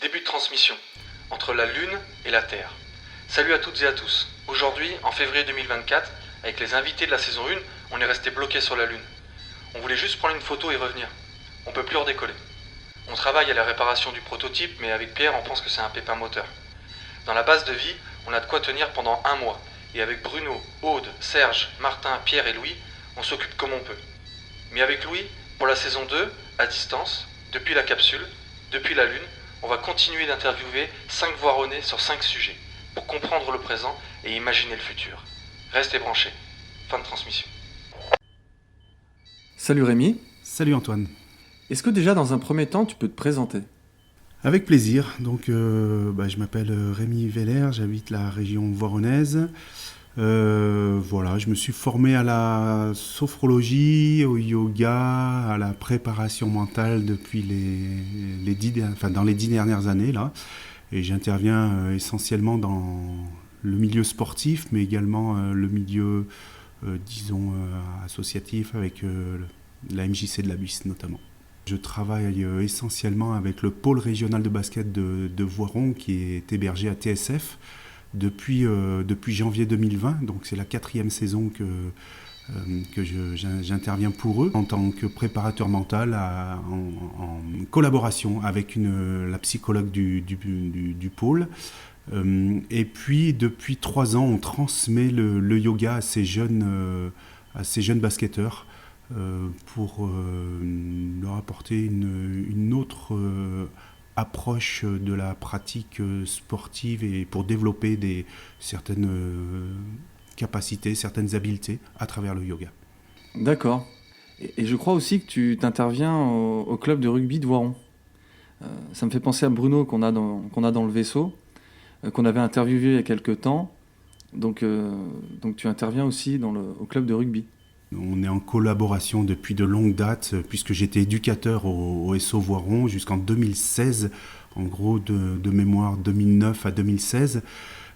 Début de transmission, entre la Lune et la Terre. Salut à toutes et à tous. Aujourd'hui, en février 2024, avec les invités de la saison 1, on est resté bloqué sur la Lune. On voulait juste prendre une photo et revenir. On peut plus redécoller. On travaille à la réparation du prototype, mais avec Pierre, on pense que c'est un pépin moteur. Dans la base de vie, on a de quoi tenir pendant un mois. Et avec Bruno, Aude, Serge, Martin, Pierre et Louis, on s'occupe comme on peut. Mais avec Louis, pour la saison 2, à distance, depuis la capsule, depuis la Lune, on va continuer d'interviewer 5 Voironnais sur 5 sujets, pour comprendre le présent et imaginer le futur. Restez branchés. Fin de transmission. Salut Rémi. Salut Antoine. Est-ce que déjà dans un premier temps tu peux te présenter ? Avec plaisir. Donc, je m'appelle Rémi Veller, j'habite la région voironnaise. Je me suis formé à la sophrologie, au yoga, à la préparation mentale depuis dans les 10 dernières années là. Et j'interviens essentiellement dans le milieu sportif, mais également le milieu, associatif avec la MJC de la Buisse notamment. Je travaille essentiellement avec le pôle régional de basket de Voiron qui est hébergé à TSF depuis janvier 2020. Donc c'est la 4e saison que j'interviens pour eux en tant que préparateur mental en collaboration avec la psychologue du pôle. Et puis depuis 3 ans, on transmet le yoga à ces jeunes basketteurs. Pour leur apporter une autre approche de la pratique sportive et pour développer certaines capacités, certaines habiletés à travers le yoga. D'accord. Et je crois aussi que tu t'interviens au club de rugby de Voiron. Ça me fait penser à Bruno qu'on a dans le vaisseau, qu'on avait interviewé il y a quelques temps. Donc tu interviens aussi au club de rugby. On est en collaboration depuis de longues dates, puisque j'étais éducateur au SO Voiron jusqu'en 2016, en gros de mémoire 2009 à 2016.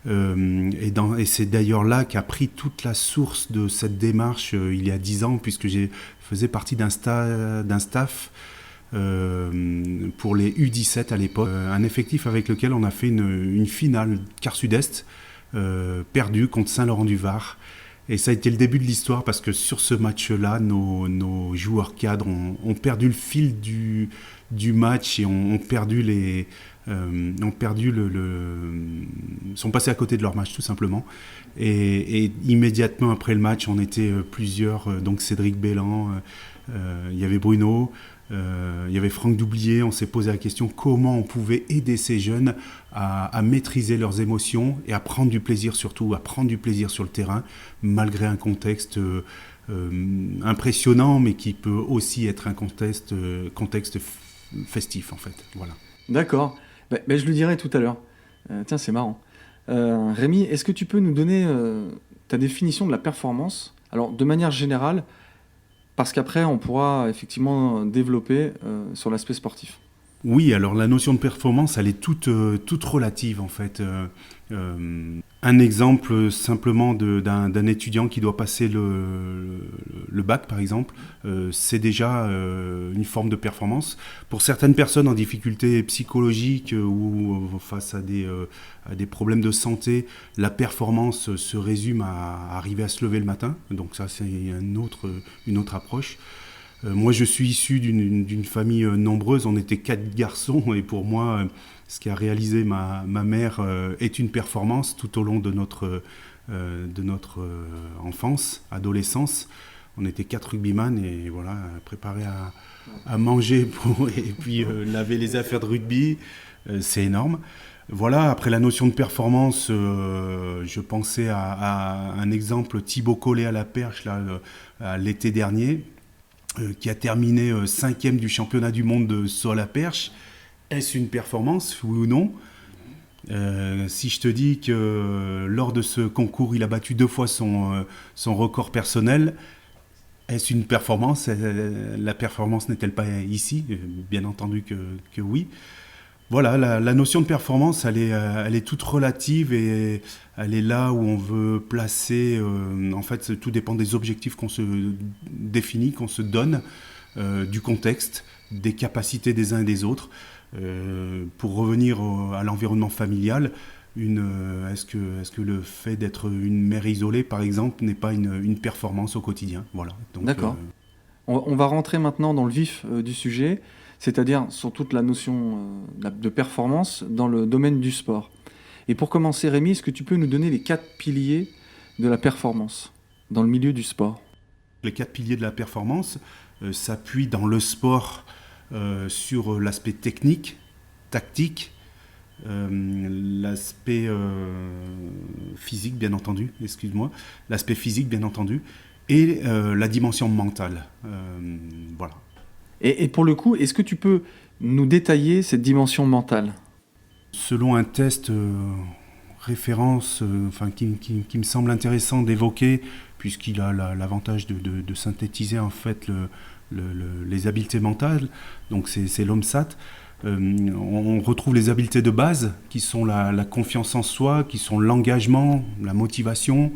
Et c'est d'ailleurs là qu'a pris toute la source de cette démarche il y a 10 ans, puisque je faisais partie d'un staff pour les U17 à l'époque, un effectif avec lequel on a fait une finale quart sud-est perdue contre Saint-Laurent-du-Var. Et ça a été le début de l'histoire parce que sur ce match-là, nos joueurs cadres ont perdu le fil du match et ont sont passés à côté de leur match tout simplement. Et immédiatement après le match, on était plusieurs, donc Cédric Bellan, il y avait Bruno, il y avait Franck Doublier. On s'est posé la question comment on pouvait aider ces jeunes à maîtriser leurs émotions et à prendre du plaisir surtout, à prendre du plaisir sur le terrain, malgré un contexte impressionnant, mais qui peut aussi être un contexte festif en fait. Voilà. D'accord. Je le dirai tout à l'heure. Tiens, c'est marrant. Rémi, est-ce que tu peux nous donner ta définition de la performance ? Alors, de manière générale, parce qu'après, on pourra effectivement développer sur l'aspect sportif. Oui, alors la notion de performance, elle est toute relative en fait. Un exemple simplement d'un étudiant qui doit passer le bac par exemple, c'est déjà une forme de performance. Pour certaines personnes en difficulté psychologique ou face à des problèmes de santé, la performance se résume à arriver à se lever le matin. Donc ça c'est une autre approche. Moi, je suis issu d'une famille nombreuse. On était 4 garçons et pour moi, ce qu'a réalisé ma mère est une performance tout au long de notre enfance, adolescence. On était 4 rugbyman et voilà, préparés à manger et puis laver les affaires de rugby. C'est énorme. Voilà, après la notion de performance, je pensais à un exemple, Thibaut Collet à la perche là, l'été dernier. Qui a terminé 5e du championnat du monde de saut à la perche. Est-ce une performance, oui ou non ? Si je te dis que lors de ce concours, il a battu 2 fois son record personnel, est-ce une performance ? La performance n'est-elle pas ici ? Bien entendu que oui. Voilà, la notion de performance, elle est toute relative et elle est là où on veut placer. En fait, tout dépend des objectifs qu'on se définit, qu'on se donne, du contexte, des capacités des uns et des autres. Pour revenir à l'environnement familial, est-ce que le fait d'être une mère isolée, par exemple, n'est pas une performance au quotidien? Voilà. Donc, D'accord. On va rentrer maintenant dans le vif du sujet, c'est-à-dire sur toute la notion de performance dans le domaine du sport. Et pour commencer, Rémi, est-ce que tu peux nous donner les 4 piliers de la performance dans le milieu du sport? les 4 piliers de la performance s'appuient dans le sport sur l'aspect technique, tactique, l'aspect physique, bien entendu, l'aspect physique, bien entendu, et la dimension mentale. Voilà. Et pour le coup, est-ce que tu peux nous détailler cette dimension mentale? Selon un test référence qui me semble intéressant d'évoquer, puisqu'il a l'avantage de synthétiser en fait les habiletés mentales, donc c'est l'OMSAT. On retrouve les habiletés de base qui sont la confiance en soi, qui sont l'engagement, la motivation,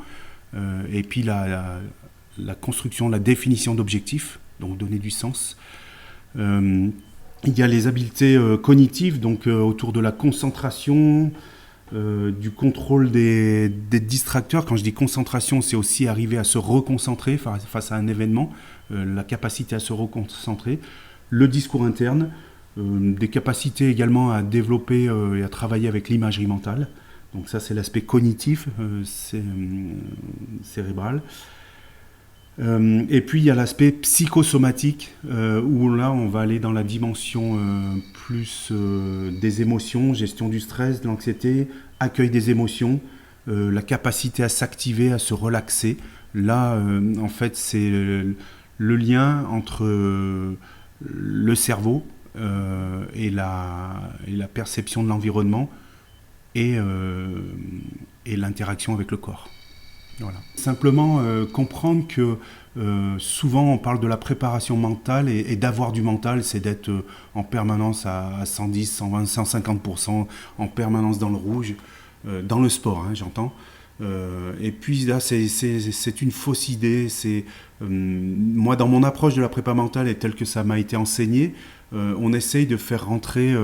et puis la construction, la définition d'objectifs, donc donner du sens. Il y a les habiletés cognitives, donc autour de la concentration, du contrôle des distracteurs. Quand je dis concentration, c'est aussi arriver à se reconcentrer face à un événement, la capacité à se reconcentrer, le discours interne, des capacités également à développer et à travailler avec l'imagerie mentale. Donc ça, c'est l'aspect cognitif, cérébral. Et puis il y a l'aspect psychosomatique, où là on va aller dans la dimension plus des émotions, gestion du stress, de l'anxiété, accueil des émotions, la capacité à s'activer, à se relaxer. Là, en fait, c'est le lien entre le cerveau et la perception de l'environnement et l'interaction avec le corps. Voilà. Simplement comprendre que souvent on parle de la préparation mentale et d'avoir du mental, c'est d'être en permanence à 110, 120, 150%, en permanence dans le rouge, dans le sport, hein, j'entends. Et puis là, c'est une fausse idée. Moi, dans mon approche de la prépa mentale et telle que ça m'a été enseigné, on essaye de faire rentrer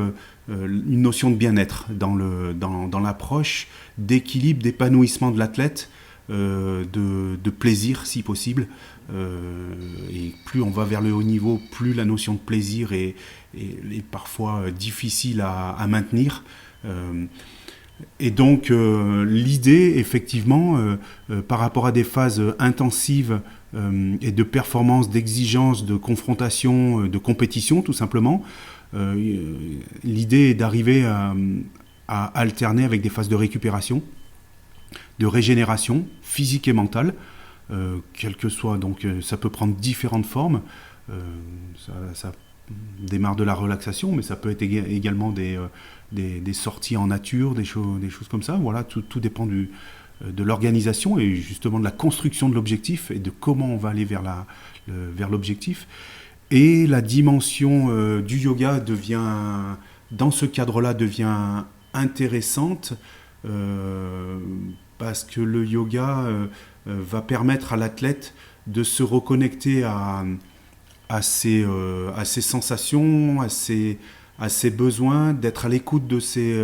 une notion de bien-être dans l'approche, d'équilibre, d'épanouissement de l'athlète, de plaisir si possible, et plus on va vers le haut niveau, plus la notion de plaisir est parfois difficile à maintenir, et donc l'idée effectivement par rapport à des phases intensives et de performance, d'exigence, de confrontation, de compétition tout simplement, l'idée est d'arriver à alterner avec des phases de récupération, de régénération physique et mentale, quelle que soit. Donc ça peut prendre différentes formes. Ça démarre de la relaxation, mais ça peut être également des sorties en nature, des choses comme ça. Voilà, tout dépend de l'organisation et justement de la construction de l'objectif et de comment on va aller vers l'objectif. Et la dimension du yoga dans ce cadre-là, devient intéressante, parce que le yoga va permettre à l'athlète de se reconnecter à ses sensations, à ses besoins, d'être à l'écoute de ses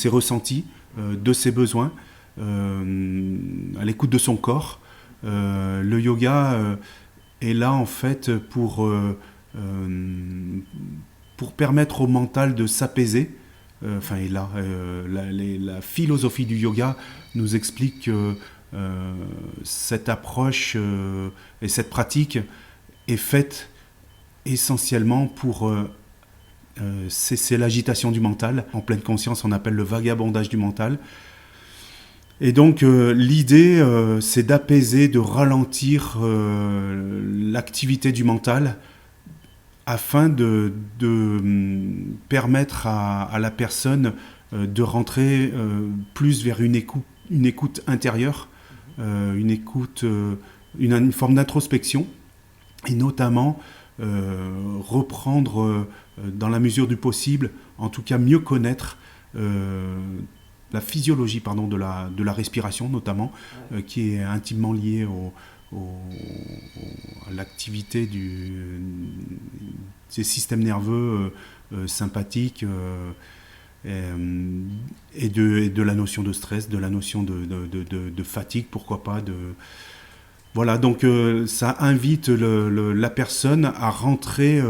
ressentis, de ses besoins, à l'écoute de son corps. Le yoga est là en fait pour permettre au mental de s'apaiser. La philosophie du yoga nous explique que cette approche et cette pratique est faite essentiellement pour cesser l'agitation du mental. En pleine conscience, on appelle le vagabondage du mental. Et donc l'idée, c'est d'apaiser, de ralentir l'activité du mental, afin de permettre à la personne de rentrer plus vers une écoute intérieure, une forme d'introspection, et notamment reprendre dans la mesure du possible, en tout cas mieux connaître la physiologie de la respiration notamment, qui est intimement liée à l'activité des systèmes nerveux sympathique, et de la notion de stress, de la notion de fatigue, pourquoi pas. Voilà, donc ça invite la personne à rentrer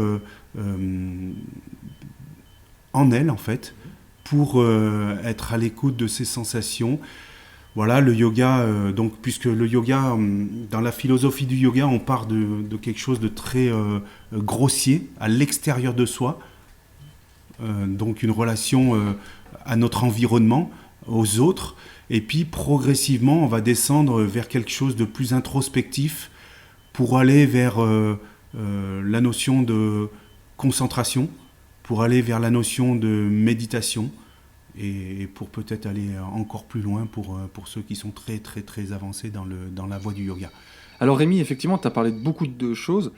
en elle, en fait, pour être à l'écoute de ses sensations. Voilà, le yoga, donc, puisque le yoga, dans la philosophie du yoga, on part de quelque chose de très grossier, à l'extérieur de soi. Donc une relation à notre environnement, aux autres. Et puis progressivement, on va descendre vers quelque chose de plus introspectif pour aller vers la notion de concentration, pour aller vers la notion de méditation et pour peut-être aller encore plus loin pour ceux qui sont très très très avancés dans la voie du yoga. Alors Rémi, effectivement, tu as parlé de beaucoup de choses,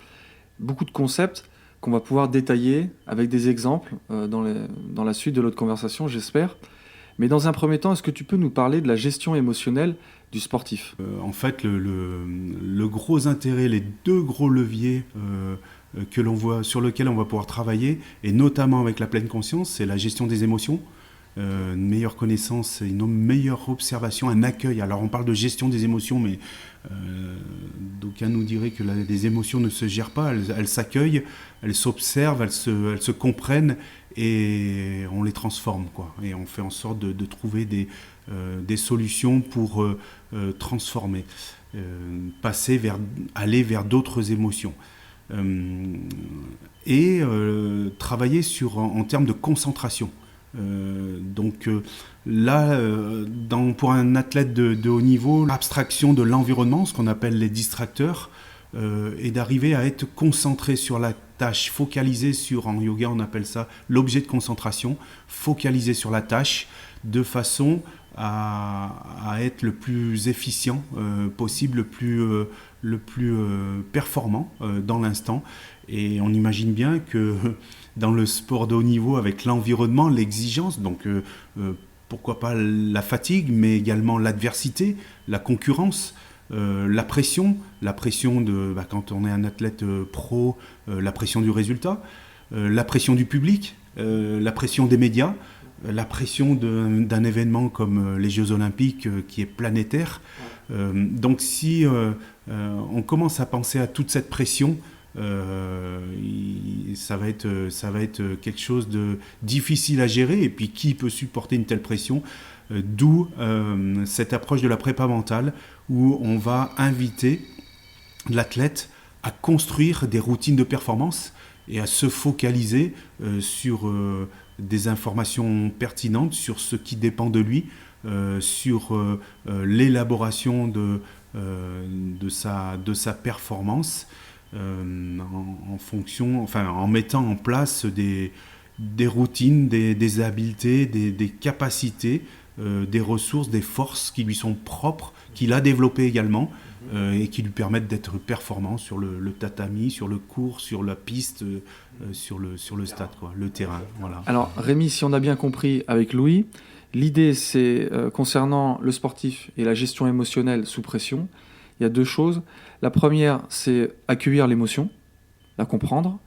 beaucoup de concepts qu'on va pouvoir détailler avec des exemples dans la suite de notre conversation, j'espère. Mais dans un premier temps, est-ce que tu peux nous parler de la gestion émotionnelle du sportif ? En fait, le gros intérêt, les deux gros leviers que l'on voit, sur lesquels on va pouvoir travailler, et notamment avec la pleine conscience, c'est la gestion des émotions, une meilleure connaissance, une meilleure observation, un accueil. Alors on parle de gestion des émotions, mais d'aucuns nous diraient que les émotions ne se gèrent pas, elles s'accueillent, elles s'observent, elles se comprennent et on les transforme, quoi. Et on fait en sorte de trouver des solutions pour transformer, aller vers d'autres émotions. Et travailler en termes de concentration. Pour un athlète de haut niveau, l'abstraction de l'environnement, ce qu'on appelle les distracteurs, est d'arriver à être concentré sur la tâche, focalisé en yoga on appelle ça l'objet de concentration, focalisé sur la tâche de façon à être le plus efficient possible, le plus performant dans l'instant. Et on imagine bien que dans le sport de haut niveau, avec l'environnement, l'exigence, donc pourquoi pas la fatigue, mais également l'adversité, la concurrence, la pression quand on est un athlète pro, la pression du résultat, la pression du public, la pression des médias, la pression d'un événement comme les Jeux Olympiques qui est planétaire. Donc si on commence à penser à toute cette pression, ça va être quelque chose de difficile à gérer. Et puis qui peut supporter une telle pression ? D'où cette approche de la prépa mentale où on va inviter l'athlète à construire des routines de performance et à se focaliser sur des informations pertinentes, sur ce qui dépend de lui, sur l'élaboration de sa performance en mettant en place des routines, des habiletés, des capacités, des ressources, des forces qui lui sont propres, qu'il a développées également et qui lui permettent d'être performant sur le tatami, sur le court, sur la piste, sur le stade, quoi, le terrain. Voilà. Alors Rémi, si on a bien compris avec Louis, l'idée c'est concernant le sportif et la gestion émotionnelle sous pression, il y a deux choses. La première, c'est accueillir l'émotion, la comprendre.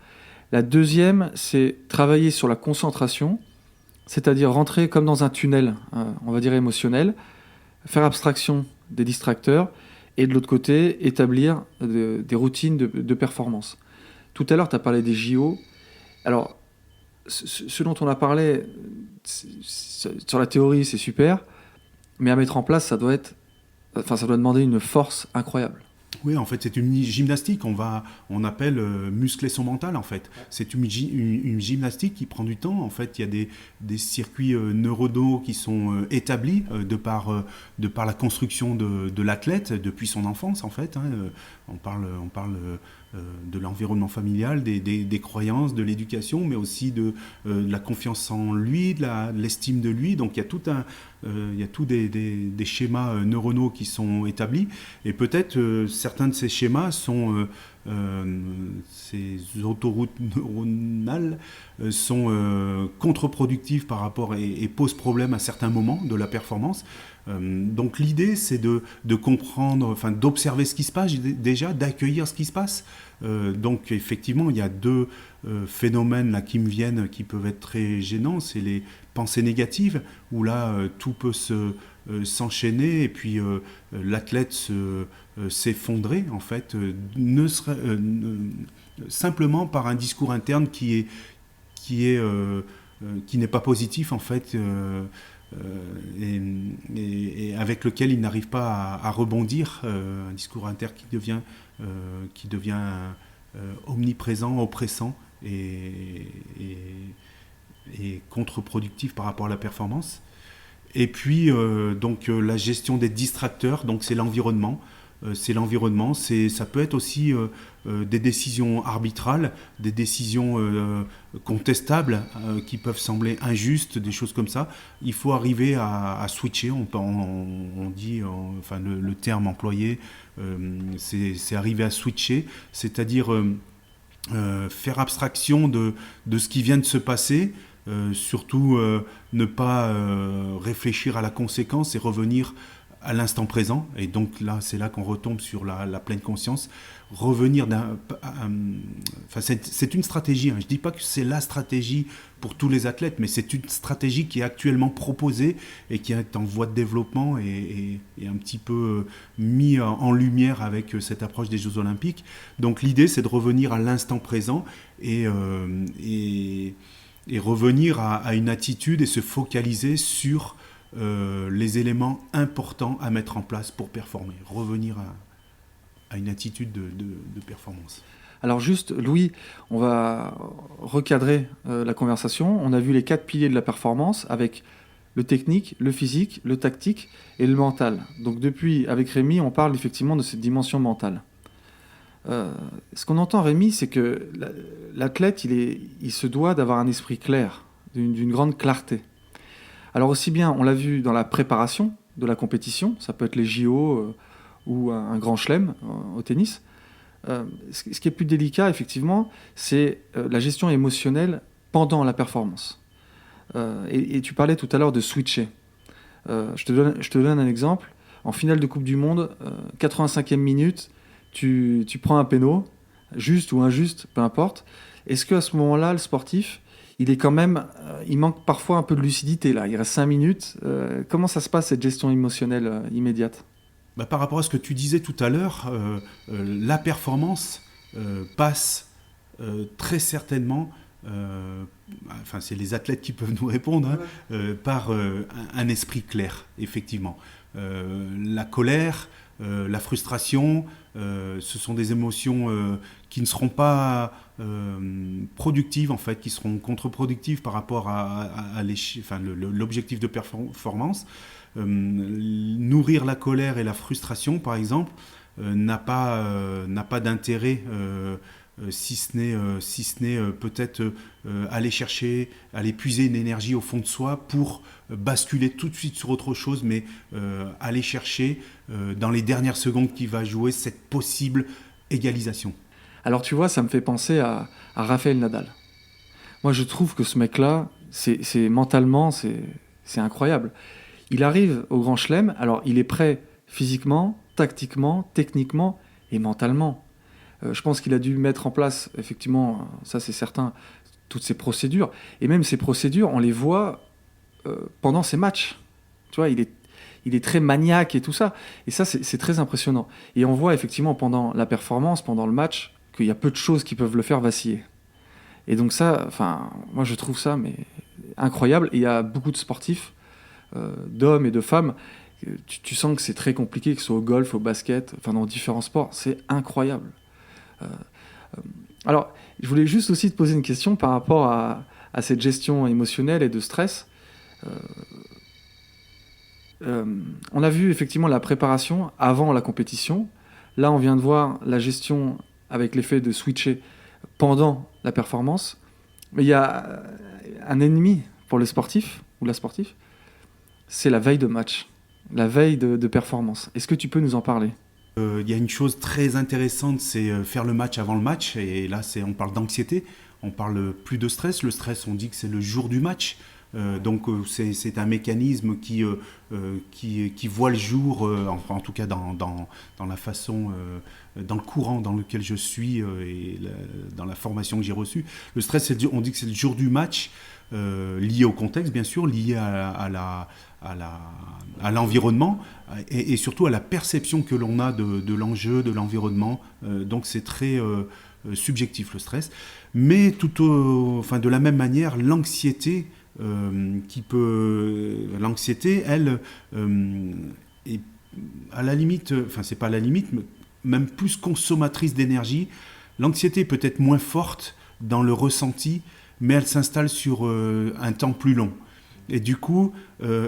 La deuxième, c'est travailler sur la concentration, c'est-à-dire rentrer comme dans un tunnel, on va dire émotionnel, faire abstraction des distracteurs et de l'autre côté, établir des routines de performance. Tout à l'heure, tu as parlé des JO. Alors, ce dont on a parlé sur la théorie, c'est super, mais à mettre en place, ça doit demander une force incroyable. Oui, en fait, c'est une gymnastique. On appelle muscler son mental, en fait. C'est une gymnastique qui prend du temps. En fait, il y a des circuits neuronaux qui sont établis de par la construction de l'athlète depuis son enfance, en fait. On parle de l'environnement familial, des croyances, de l'éducation, mais aussi de la confiance en lui, de l'estime de lui. Donc, il y a tous des schémas neuronaux qui sont établis. Et peut-être certains de ces schémas sont... ces autoroutes neuronales sont contre-productives par rapport et posent problème à certains moments de la performance. Donc l'idée, c'est de comprendre, d'observer ce qui se passe déjà, d'accueillir ce qui se passe, Donc effectivement, il y a deux phénomènes là qui me viennent qui peuvent être très gênants. C'est les pensées négatives, où là tout peut s'enchaîner et puis l'athlète s'effondrer en fait, simplement par un discours interne qui n'est pas positif en fait, et avec lequel il n'arrive pas à rebondir, un discours interne qui devient omniprésent, oppressant et contre-productif par rapport à la performance. Et puis donc la gestion des distracteurs, donc c'est l'environnement. Ça peut être aussi des décisions arbitrales, des décisions contestables qui peuvent sembler injustes, des choses comme ça. Il faut arriver à switcher, on dit, enfin le terme employé, c'est arriver à switcher, c'est-à-dire faire abstraction de ce qui vient de se passer, surtout ne pas réfléchir à la conséquence et revenir à l'instant présent. Et donc là, c'est là qu'on retombe sur la pleine conscience. Revenir c'est une stratégie, hein. Je ne dis pas que c'est la stratégie pour tous les athlètes, mais c'est une stratégie qui est actuellement proposée et qui est en voie de développement et un petit peu mis en lumière avec cette approche des Jeux Olympiques. Donc l'idée, c'est de revenir à l'instant présent et revenir à une attitude et se focaliser sur les éléments importants à mettre en place pour performer. Revenir à une attitude de performance. Alors juste, Louis, on va recadrer la conversation. On a vu les 4 piliers de la performance avec le technique, le physique, le tactique et le mental. Donc depuis, avec Rémi, on parle effectivement de cette dimension mentale. Ce qu'on entend, Rémi, c'est que l'athlète, il se doit d'avoir un esprit clair, d'une grande clarté. Alors aussi bien, on l'a vu dans la préparation de la compétition, ça peut être les JO ou un grand chelem au tennis. Ce qui est plus délicat, effectivement, c'est la gestion émotionnelle pendant la performance. Et tu parlais tout à l'heure de switcher. Je te donne un exemple. En finale de Coupe du Monde, 85e minute, tu prends un péno, juste ou injuste, peu importe. Est-ce qu'à ce moment-là, le sportif, il est quand même, il manque parfois un peu de lucidité là. Il reste 5 minutes. Comment ça se passe cette gestion émotionnelle immédiate ? Par rapport à ce que tu disais tout à l'heure, la performance passe très certainement, enfin c'est les athlètes qui peuvent nous répondre, hein, par un esprit clair, effectivement. La colère, la frustration, ce sont des émotions qui ne seront pas productives en fait, qui seront contre-productives par rapport à l'objectif de performance. Nourrir la colère et la frustration, par exemple, n'a pas d'intérêt, si ce n'est peut-être aller puiser une énergie au fond de soi pour basculer tout de suite sur autre chose, mais aller chercher dans les dernières secondes qui va jouer cette possible égalisation. Alors tu vois, ça me fait penser à Rafael Nadal. Moi je trouve que ce mec-là, mentalement, c'est incroyable. Il arrive au Grand Chelem, alors il est prêt physiquement, tactiquement, techniquement et mentalement. Je pense qu'il a dû mettre en place, effectivement, ça c'est certain, toutes ces procédures. Et même ces procédures, on les voit pendant ces matchs. Tu vois, il est très maniaque et tout ça. Et ça, c'est très impressionnant. Et on voit effectivement pendant la performance, pendant le match, qu'il y a peu de choses qui peuvent le faire vaciller. Et donc ça, enfin, moi je trouve ça mais incroyable. Et il y a beaucoup de sportifs, d'hommes et de femmes, tu sens que c'est très compliqué, que ce soit au golf, au basket, enfin dans différents sports, c'est incroyable. Alors, je voulais juste aussi te poser une question par rapport à cette gestion émotionnelle et de stress. On a vu effectivement la préparation avant la compétition. Là, on vient de voir la gestion avec l'effet de switcher pendant la performance. Mais il y a un ennemi pour le sportif ou la sportive, c'est la veille de match, la veille de performance. Est-ce que tu peux nous en parler ? Il y a une chose très intéressante, c'est faire le match avant le match. Et là, on parle d'anxiété, on parle plus de stress. Le stress, on dit que c'est le jour du match. C'est un mécanisme qui voit le jour, en tout cas dans la façon, dans le courant dans lequel je suis dans la formation que j'ai reçue. Le stress, on dit que c'est le jour du match, lié au contexte bien sûr, lié à l'environnement et surtout à la perception que l'on a de l'enjeu, de l'environnement. Donc c'est très subjectif le stress. Mais de la même manière, l'anxiété, l'anxiété, elle, est à la limite, c'est pas à la limite, mais même plus consommatrice d'énergie. L'anxiété peut être moins forte dans le ressenti, mais elle s'installe sur un temps plus long. Et du coup,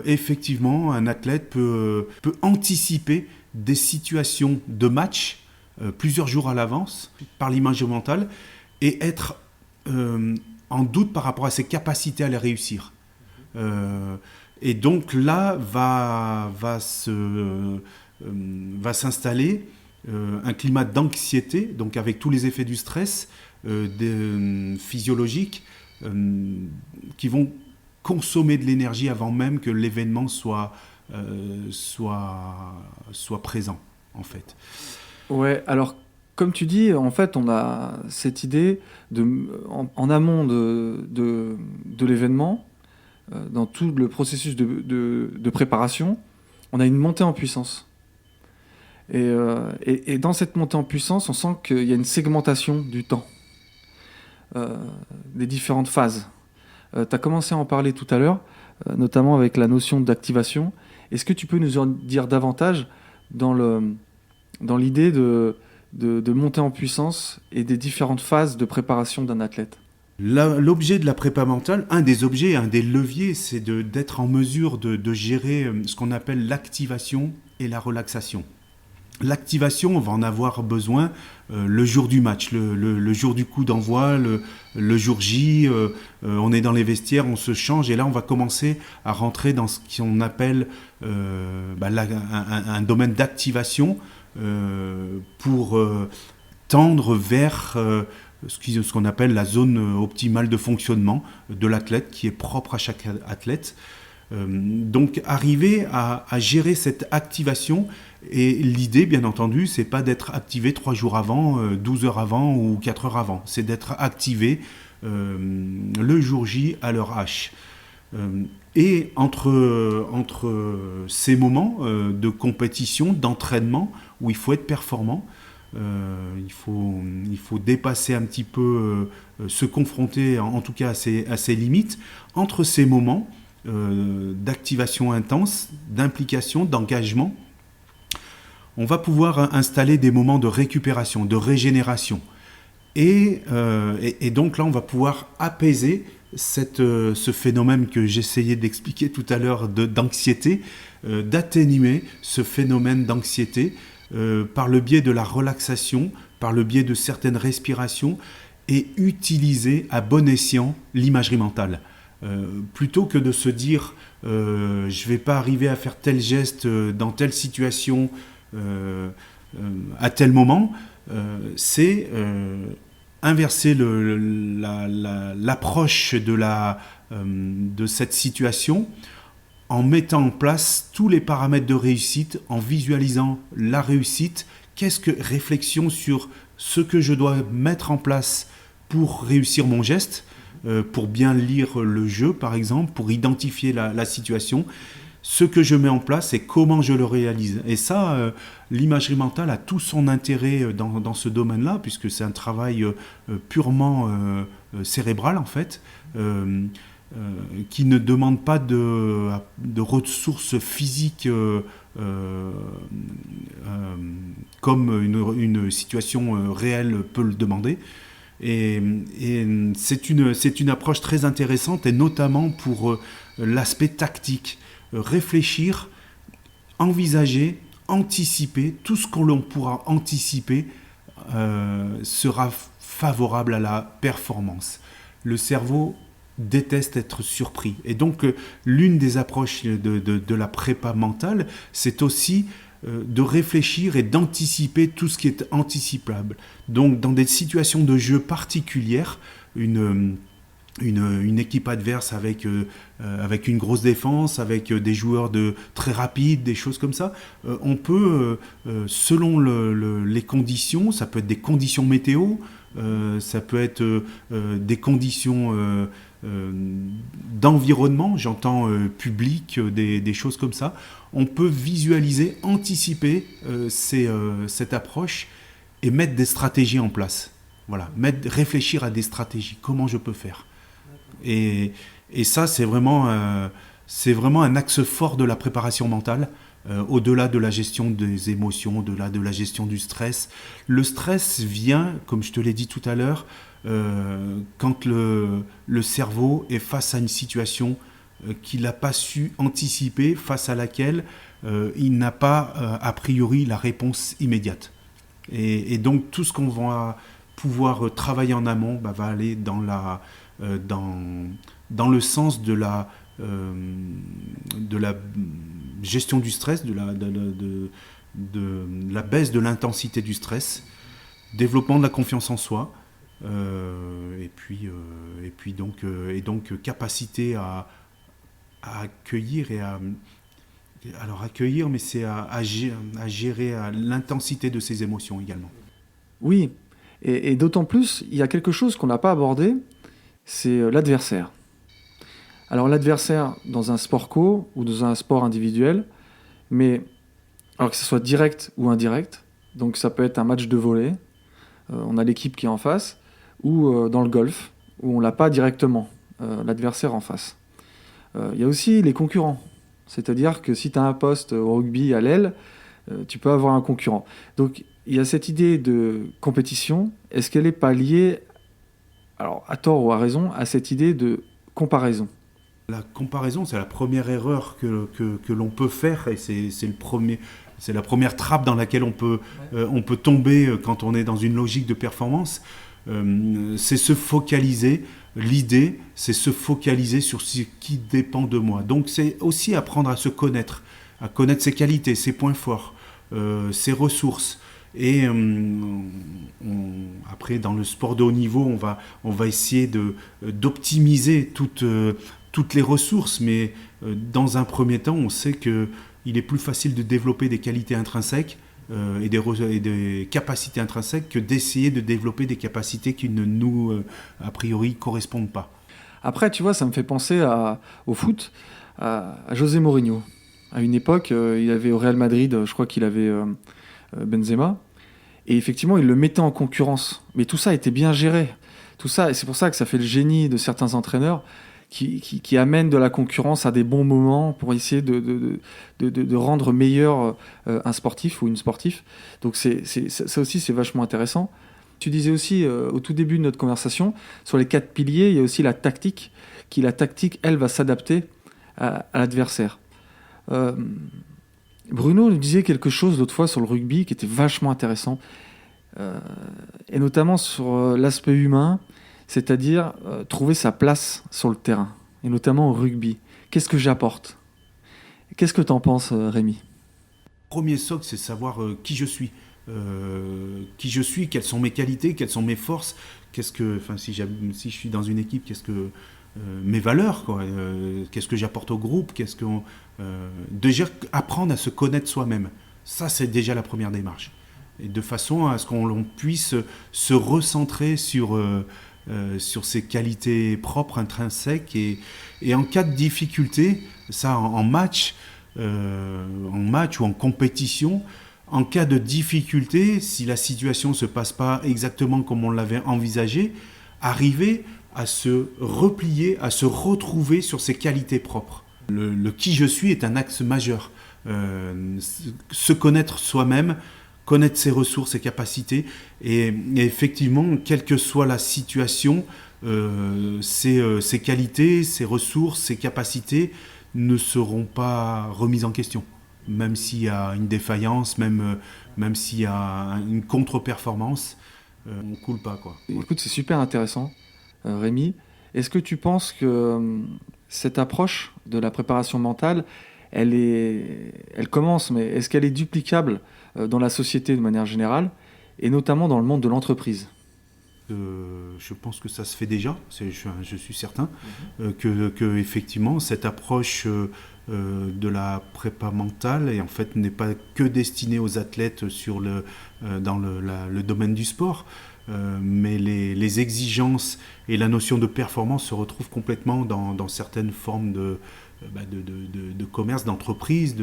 effectivement, un athlète peut anticiper des situations de match plusieurs jours à l'avance par l'image mentale et être en doute par rapport à ses capacités à les réussir. Et donc là, va s'installer un climat d'anxiété, donc avec tous les effets du stress physiologiques qui vont consommer de l'énergie avant même que l'événement soit présent, en fait. Ouais, alors comme tu dis, en fait, on a cette idée en amont de l'événement, dans tout le processus de préparation, on a une montée en puissance. Et dans cette montée en puissance, on sent qu'il y a une segmentation du temps, des différentes phases. Tu as commencé à en parler tout à l'heure, notamment avec la notion d'activation. Est-ce que tu peux nous en dire davantage dans l'idée de monter en puissance et des différentes phases de préparation d'un athlète? L'objet de la prépa mentale, un des objets, un des leviers, c'est d'être en mesure de gérer ce qu'on appelle l'activation et la relaxation. L'activation, on va en avoir besoin le jour du match, le jour du coup d'envoi, le jour J, on est dans les vestiaires, on se change et là on va commencer à rentrer dans ce qu'on appelle un domaine d'activation pour tendre vers ce qu'on appelle la zone optimale de fonctionnement de l'athlète qui est propre à chaque athlète. Donc arriver à gérer cette activation, et l'idée bien entendu c'est pas d'être activé 3 jours avant, 12 heures avant ou 4 heures avant, c'est d'être activé le jour J à l'heure H. Et entre ces moments de compétition, d'entraînement où il faut être performant, il faut dépasser un petit peu, se confronter en tout cas à ses limites, entre ces moments d'activation intense, d'implication, d'engagement, on va pouvoir installer des moments de récupération, de régénération. Et donc là, on va pouvoir apaiser ce phénomène que j'essayais d'expliquer tout à l'heure d'anxiété, d'atténuer ce phénomène d'anxiété par le biais de la relaxation, par le biais de certaines respirations et utiliser à bon escient l'imagerie mentale. Plutôt que de se dire je ne vais pas arriver à faire tel geste dans telle situation à tel moment, c'est inverser l'approche de cette situation en mettant en place tous les paramètres de réussite, en visualisant la réussite, réflexion sur ce que je dois mettre en place pour réussir mon geste, pour bien lire le jeu par exemple, pour identifier la situation, ce que je mets en place et comment je le réalise. Et ça, l'imagerie mentale a tout son intérêt dans ce domaine-là, puisque c'est un travail purement cérébral en fait, qui ne demande pas de ressources physiques comme une situation réelle peut le demander. Et c'est une approche très intéressante, et notamment pour l'aspect tactique. Réfléchir, envisager, anticiper, tout ce que l'on pourra anticiper sera favorable à la performance. Le cerveau déteste être surpris. Et donc, l'une des approches de la prépa mentale, c'est aussi de réfléchir et d'anticiper tout ce qui est anticipable. Donc, dans des situations de jeu particulières, une une équipe adverse avec une grosse défense, avec des joueurs très rapides, des choses comme ça. On peut, selon les conditions, ça peut être des conditions météo, ça peut être des conditions d'environnement, j'entends public, des choses comme ça. On peut visualiser, anticiper cette approche et mettre des stratégies en place. Voilà, réfléchir à des stratégies. Comment je peux faire ? Et ça, c'est vraiment un axe fort de la préparation mentale, au-delà de la gestion des émotions, au-delà de la gestion du stress. Le stress vient, comme je te l'ai dit tout à l'heure, quand le cerveau est face à une situation qu'il n'a pas su anticiper, face à laquelle il n'a pas, a priori, la réponse immédiate. Et donc, tout ce qu'on va pouvoir travailler en amont va aller dans le sens de la gestion du stress, de la baisse de l'intensité du stress, développement de la confiance en soi, et puis donc capacité à accueillir et accueillir, mais c'est à gérer l'intensité de ses émotions également. Oui, et d'autant plus, il y a quelque chose qu'on n'a pas abordé, c'est l'adversaire. Alors l'adversaire dans un sport co ou dans un sport individuel, mais alors que ce soit direct ou indirect, donc ça peut être un match de volley, on a l'équipe qui est en face, ou dans le golf, où on ne l'a pas directement, l'adversaire en face. Il y a aussi les concurrents, c'est-à-dire que si tu as un poste au rugby à l'aile, tu peux avoir un concurrent. Donc il y a cette idée de compétition, est-ce qu'elle n'est pas liée, alors à tort ou à raison, à cette idée de comparaison ? La comparaison, c'est la première erreur que l'on peut faire, et c'est la première trappe dans laquelle on peut tomber quand on est dans une logique de performance. C'est se focaliser, l'idée, c'est se focaliser sur ce qui dépend de moi. Donc c'est aussi apprendre à se connaître, à connaître ses qualités, ses points forts, ses ressources. Et après, dans le sport de haut niveau, on va essayer d'optimiser toutes les ressources, mais dans un premier temps, on sait qu'il est plus facile de développer des qualités intrinsèques et des capacités intrinsèques que d'essayer de développer des capacités qui ne nous, a priori, correspondent pas. Après, tu vois, ça me fait penser au foot, à José Mourinho. À une époque, il avait au Real Madrid, je crois qu'il avait Benzema, et effectivement, il le mettait en concurrence. Mais tout ça était bien géré. Tout ça, et c'est pour ça que ça fait le génie de certains entraîneurs qui amènent de la concurrence à des bons moments pour essayer de rendre meilleur un sportif ou une sportive. Donc ça aussi, c'est vachement intéressant. Tu disais aussi au tout début de notre conversation, sur les 4 piliers, il y a aussi la tactique, la tactique, elle, va s'adapter à l'adversaire. Bruno nous disait quelque chose l'autre fois sur le rugby qui était vachement intéressant, et notamment sur l'aspect humain, c'est-à-dire trouver sa place sur le terrain, et notamment au rugby. Qu'est-ce que j'apporte ? Qu'est-ce que tu en penses, Rémi ? Le premier socle, c'est savoir qui je suis. Qui je suis, quelles sont mes qualités, quelles sont mes forces, si je suis dans une équipe, qu'est-ce que mes valeurs, quoi, qu'est-ce que j'apporte au groupe, déjà apprendre à se connaître soi-même. Ça, c'est déjà la première démarche. Et de façon à ce qu'on puisse se recentrer sur ses qualités propres, intrinsèques, et en cas de difficulté, ça en match ou en compétition, en cas de difficulté, si la situation ne se passe pas exactement comme on l'avait envisagé, arriver à se replier, à se retrouver sur ses qualités propres. Le qui je suis est un axe majeur. Se connaître soi-même, connaître ses ressources, ses capacités, et effectivement, quelle que soit la situation, ses qualités, ses ressources, ses capacités ne seront pas remises en question. Même s'il y a une défaillance, même s'il y a une contre-performance, on ne coule pas, quoi. Écoute, c'est super intéressant, Rémi. Est-ce que tu penses que cette approche de la préparation mentale, elle commence, mais est-ce qu'elle est duplicable dans la société de manière générale, et notamment dans le monde de l'entreprise ? Je pense que ça se fait déjà, je suis certain, que effectivement cette approche de la prépa mentale et en fait n'est pas que destinée aux athlètes dans le domaine du sport, mais les exigences et la notion de performance se retrouvent complètement dans certaines formes de commerce, d'entreprise,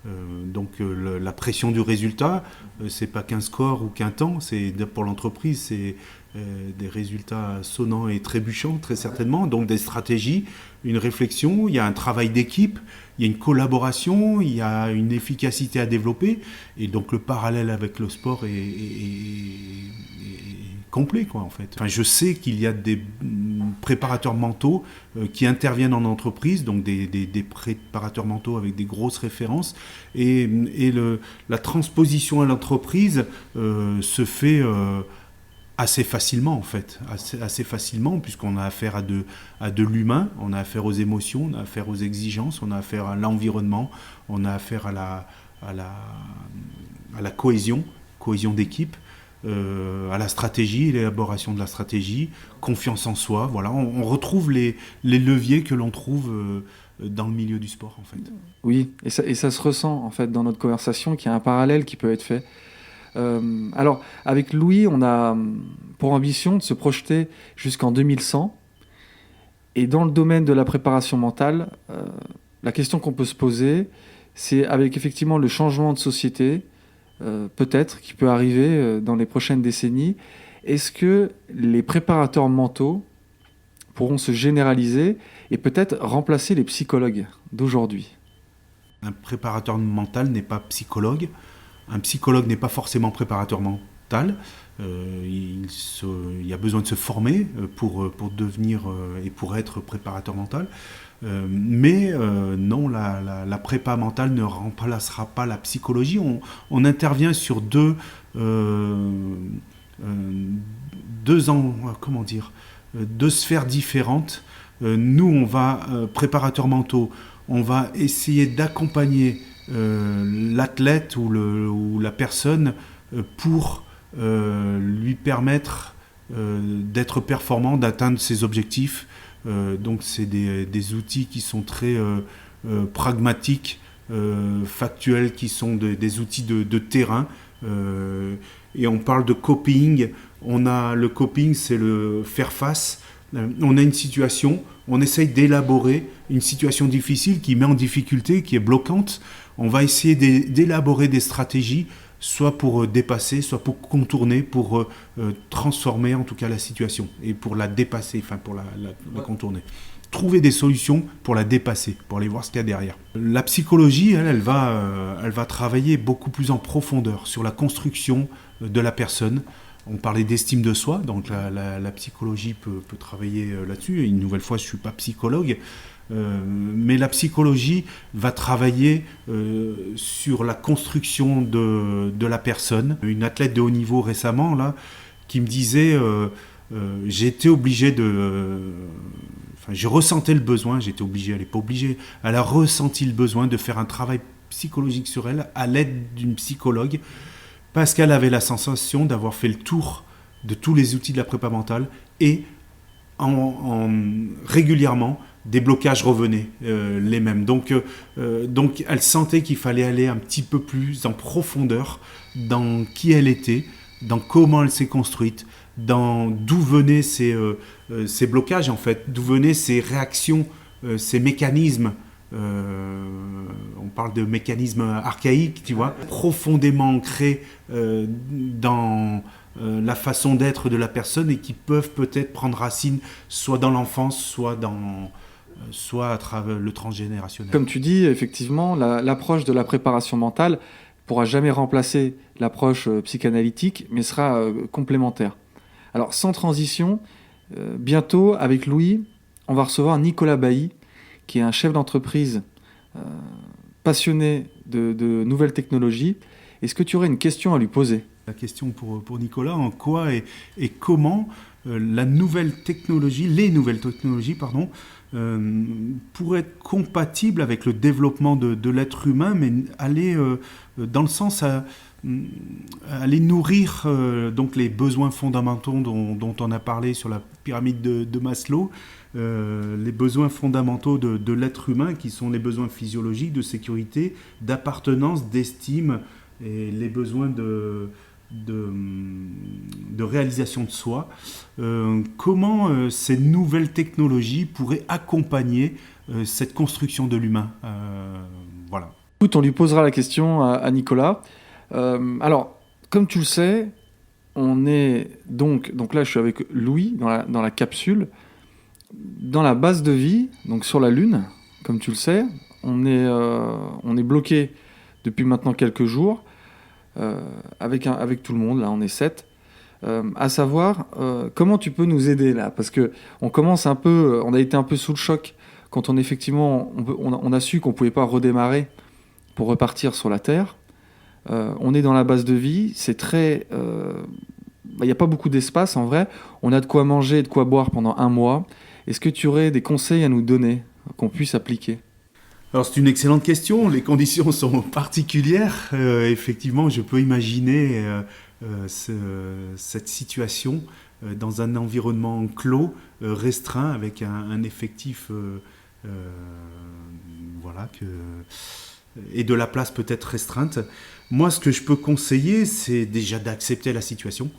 la pression du résultat, c'est pas qu'un score ou qu'un temps, pour l'entreprise, c'est des résultats sonnants et trébuchants, très certainement, donc des stratégies, une réflexion, il y a un travail d'équipe, il y a une collaboration, il y a une efficacité à développer, et donc le parallèle avec le sport est complet, quoi, en fait. Enfin, je sais qu'il y a des préparateurs mentaux qui interviennent en entreprise, donc des préparateurs mentaux avec des grosses références, et la transposition à l'entreprise se fait assez facilement, en fait, assez facilement, puisqu'on a affaire à de l'humain, on a affaire aux émotions, on a affaire aux exigences, on a affaire à l'environnement, on a affaire à la cohésion d'équipe, à la stratégie, l'élaboration de la stratégie, confiance en soi, voilà, on retrouve les leviers que l'on trouve dans le milieu du sport, en fait. Oui, et ça se ressent, en fait, dans notre conversation, qu'il y a un parallèle qui peut être fait. Alors, avec Louis, on a pour ambition de se projeter jusqu'en 2100. Et dans le domaine de la préparation mentale, la question qu'on peut se poser, c'est avec effectivement le changement de société, peut-être, qui peut arriver dans les prochaines décennies, est-ce que les préparateurs mentaux pourront se généraliser et peut-être remplacer les psychologues d'aujourd'hui ? Un préparateur mental n'est pas psychologue. Un psychologue n'est pas forcément préparateur mental. Il y a besoin de se former pour devenir et pour être préparateur mental. Mais non, la prépa mentale ne remplacera pas la psychologie. On intervient sur deux sphères différentes. Nous, on va, préparateurs mentaux, on va essayer d'accompagner l'athlète ou la personne pour lui permettre d'être performant, d'atteindre ses objectifs. Donc c'est des outils qui sont très pragmatiques, factuels, qui sont des outils de terrain. Et on parle de coping. Le coping, c'est le faire face. On a une situation, on essaye d'élaborer une situation difficile qui met en difficulté, qui est bloquante. On va essayer d'élaborer des stratégies, soit pour dépasser, soit pour contourner, pour transformer en tout cas la situation, et pour la dépasser, enfin pour la contourner. Trouver des solutions pour la dépasser, pour aller voir ce qu'il y a derrière. La psychologie, elle va travailler beaucoup plus en profondeur sur la construction de la personne. On parlait d'estime de soi, donc la psychologie peut travailler là-dessus. Et une nouvelle fois, je ne suis pas psychologue, mais la psychologie va travailler sur la construction de la personne. Une athlète de haut niveau récemment, là, qui me disait j'ai été obligé je ressentais le besoin, j'étais obligé, elle n'est pas obligée, elle a ressenti le besoin de faire un travail psychologique sur elle à l'aide d'une psychologue, parce qu'elle avait la sensation d'avoir fait le tour de tous les outils de la prépa mentale et régulièrement, des blocages revenaient les mêmes. Donc elle sentait qu'il fallait aller un petit peu plus en profondeur dans qui elle était, dans comment elle s'est construite, dans d'où venaient ces blocages, en fait, d'où venaient ces réactions, ces mécanismes. On parle de mécanismes archaïques, tu vois, profondément ancrés dans la façon d'être de la personne et qui peuvent peut-être prendre racine soit dans l'enfance, soit à travers le transgénérationnel. Comme tu dis, effectivement, l'approche de la préparation mentale ne pourra jamais remplacer l'approche psychanalytique, mais sera complémentaire. Alors, sans transition, bientôt, avec Louis, on va recevoir Nicolas Bailly, qui est un chef d'entreprise passionné de nouvelles technologies. Est-ce que tu aurais une question à lui poser ? La question pour Nicolas, en quoi et comment les nouvelles technologies, pour être compatible avec le développement de l'être humain, mais aller dans le sens à aller nourrir donc les besoins fondamentaux dont on a parlé sur la pyramide de Maslow, les besoins fondamentaux de l'être humain qui sont les besoins physiologiques de sécurité, d'appartenance, d'estime et les besoins de réalisation de soi. Comment ces nouvelles technologies pourraient accompagner cette construction de l'humain, voilà. Écoute, on lui posera la question à Nicolas. Alors, comme tu le sais, on est donc là je suis avec Louis dans la capsule, dans la base de vie, donc sur la Lune, comme tu le sais, on est bloqué depuis maintenant quelques jours avec tout le monde, là on est 7. À savoir, comment tu peux nous aider là, parce que on a été un peu sous le choc quand on a su qu'on pouvait pas redémarrer pour repartir sur la Terre. On est dans la base de vie, c'est très... Il n'y a pas beaucoup d'espace en vrai, on a de quoi manger et de quoi boire pendant 1 mois. Est-ce que tu aurais des conseils à nous donner, qu'on puisse appliquer ? Alors c'est une excellente question, les conditions sont particulières. Effectivement, je peux imaginer cette situation dans un environnement clos, restreint, avec un effectif et de la place peut-être restreinte. Moi, ce que je peux conseiller, c'est déjà d'accepter la situation.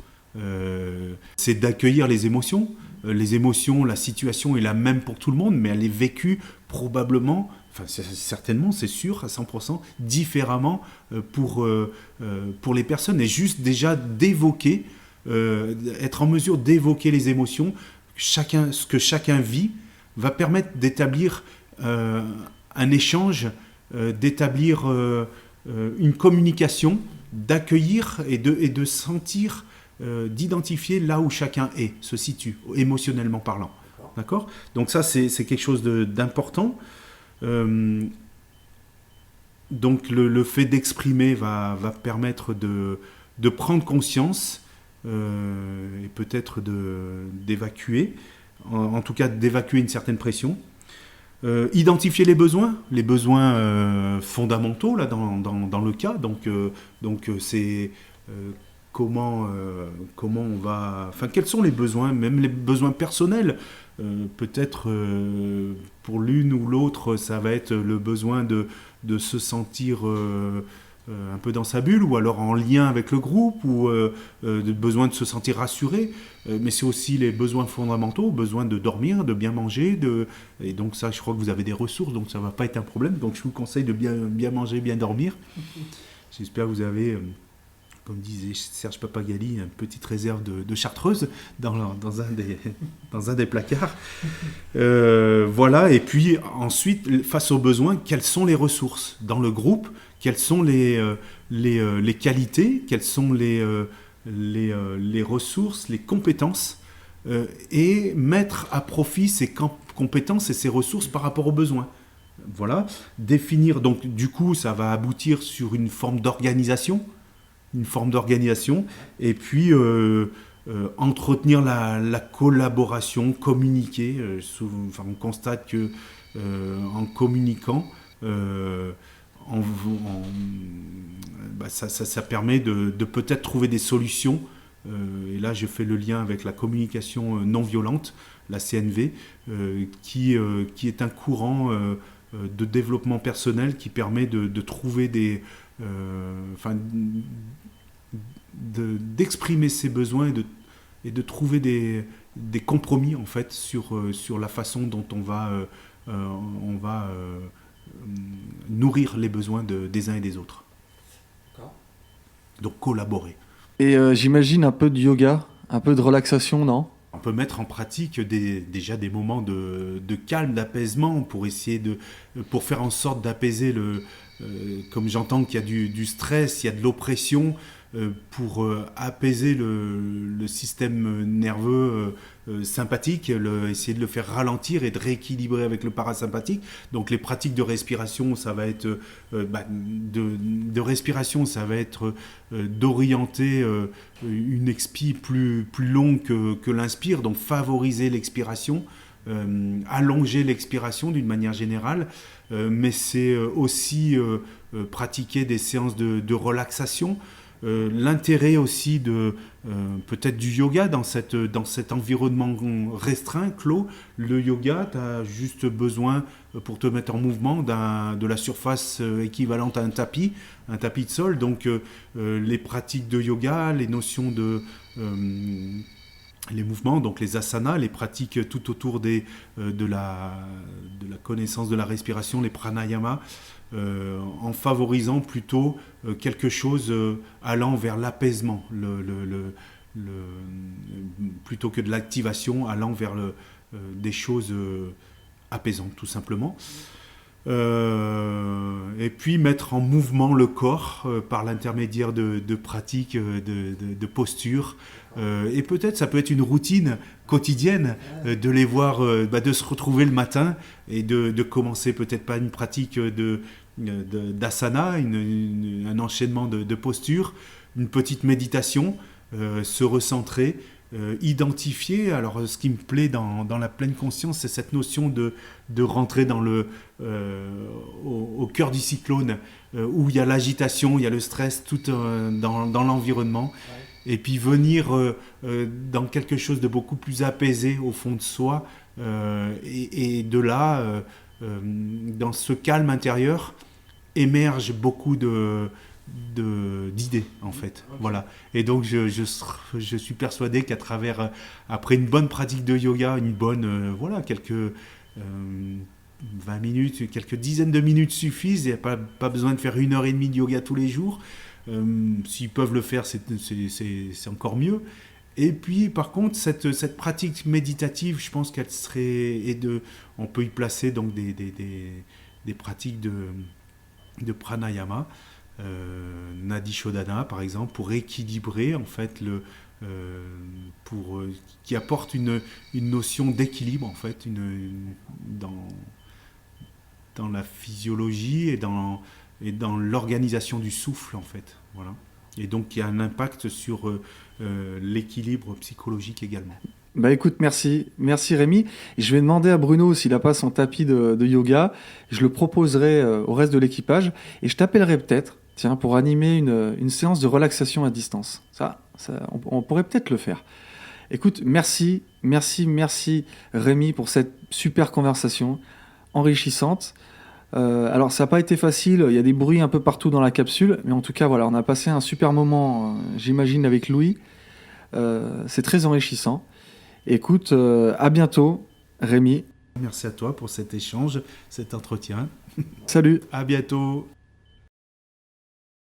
C'est d'accueillir les émotions. Les émotions, la situation est la même pour tout le monde, mais elle est vécue probablement, certainement, c'est sûr, à 100%, différemment pour les personnes. Et juste déjà d'évoquer, être en mesure d'évoquer les émotions, ce que chacun vit, va permettre d'établir un échange, d'établir une communication, d'accueillir et de sentir, d'identifier là où chacun se situe, émotionnellement parlant. D'accord ? Donc ça, c'est quelque chose d'important. Donc le fait d'exprimer va permettre de prendre conscience et peut-être d'évacuer, en tout cas d'évacuer une certaine pression. Identifier les besoins fondamentaux là dans le cas. Donc c'est comment on va, quels sont les besoins, même les besoins personnels. Peut-être pour l'une ou l'autre, ça va être le besoin de se sentir un peu dans sa bulle, ou alors en lien avec le groupe, ou le besoin de se sentir rassuré. Mais c'est aussi les besoins fondamentaux, besoin de dormir, de bien manger. Et donc ça, je crois que vous avez des ressources, donc ça ne va pas être un problème. Donc je vous conseille de bien manger, bien dormir. J'espère que vous avez... comme disait Serge Papagali, une petite réserve de chartreuse dans un des placards. Voilà, et puis ensuite, face aux besoins, quelles sont les ressources dans le groupe, quelles sont les qualités, quelles sont les ressources, les compétences, et mettre à profit ces compétences et ces ressources par rapport aux besoins. Voilà, définir, donc du coup, ça va aboutir sur une forme d'organisation, et puis entretenir la collaboration, communiquer. On constate que en communiquant, ça permet de peut-être trouver des solutions. Et là, je fais le lien avec la communication non violente, la CNV, qui est un courant de développement personnel qui permet de trouver d'exprimer ses besoins et de trouver des compromis en fait sur la façon dont on va nourrir les besoins des uns et des autres. D'accord. Donc collaborer. Et j'imagine un peu de yoga, un peu de relaxation, non ? On peut mettre en pratique déjà des moments de calme, d'apaisement pour faire en sorte d'apaiser comme j'entends qu'il y a du stress, il y a de l'oppression, pour apaiser le système nerveux sympathique, essayer de le faire ralentir et de rééquilibrer avec le parasympathique. Donc les pratiques de respiration, ça va être de respiration, ça va être d'orienter une expi plus longue que l'inspire, donc favoriser l'expiration allonger l'expiration d'une manière générale, mais c'est aussi pratiquer des séances de relaxation. L'intérêt aussi de peut-être du yoga dans cet environnement restreint, clos. Le yoga, tu as juste besoin, pour te mettre en mouvement, de la surface équivalente à un tapis de sol. Donc les pratiques de yoga, les notions les mouvements, donc les asanas, les pratiques tout autour de la connaissance de la respiration, les pranayamas, en favorisant plutôt quelque chose allant vers l'apaisement, plutôt que de l'activation, allant vers des choses apaisantes tout simplement. Et puis mettre en mouvement le corps par l'intermédiaire de pratiques, de postures. Et peut-être ça peut être une routine quotidienne de les voir, de se retrouver le matin et de commencer peut-être par une pratique d'asana, un enchaînement de postures, une petite méditation, se recentrer, identifier. Alors ce qui me plaît dans la pleine conscience, c'est cette notion de rentrer au cœur du cyclone, où il y a l'agitation, il y a le stress, tout dans l'environnement. Et puis venir dans quelque chose de beaucoup plus apaisé au fond de soi, et de là, dans ce calme intérieur, émergent beaucoup d'idées en fait. Okay. Voilà. Et donc je suis persuadé qu'à travers, après une bonne pratique de yoga, quelques 20 minutes, quelques dizaines de minutes suffisent. Il n'y a pas besoin de faire 1h30 de yoga tous les jours. S'ils peuvent le faire, c'est encore mieux. Et puis, par contre, cette pratique méditative, je pense qu'elle serait... on peut y placer donc des pratiques de pranayama, Nadi Shodhana, par exemple, pour équilibrer, en fait, qui apporte une notion d'équilibre, en fait, dans la physiologie et dans l'organisation du souffle, en fait. Voilà. Et donc, il y a un impact sur l'équilibre psychologique également. Bah écoute, merci Rémi. Je vais demander à Bruno s'il n'a pas son tapis de yoga. Je le proposerai au reste de l'équipage et je t'appellerai peut-être, pour animer une séance de relaxation à distance. Ça on pourrait peut-être le faire. Écoute, merci Rémi pour cette super conversation enrichissante. Alors ça n'a pas été facile, il y a des bruits un peu partout dans la capsule, mais en tout cas voilà, on a passé un super moment, j'imagine, avec Louis. C'est très enrichissant. Écoute, à bientôt Rémi. Merci à toi pour cet échange, cet entretien. Salut. À bientôt.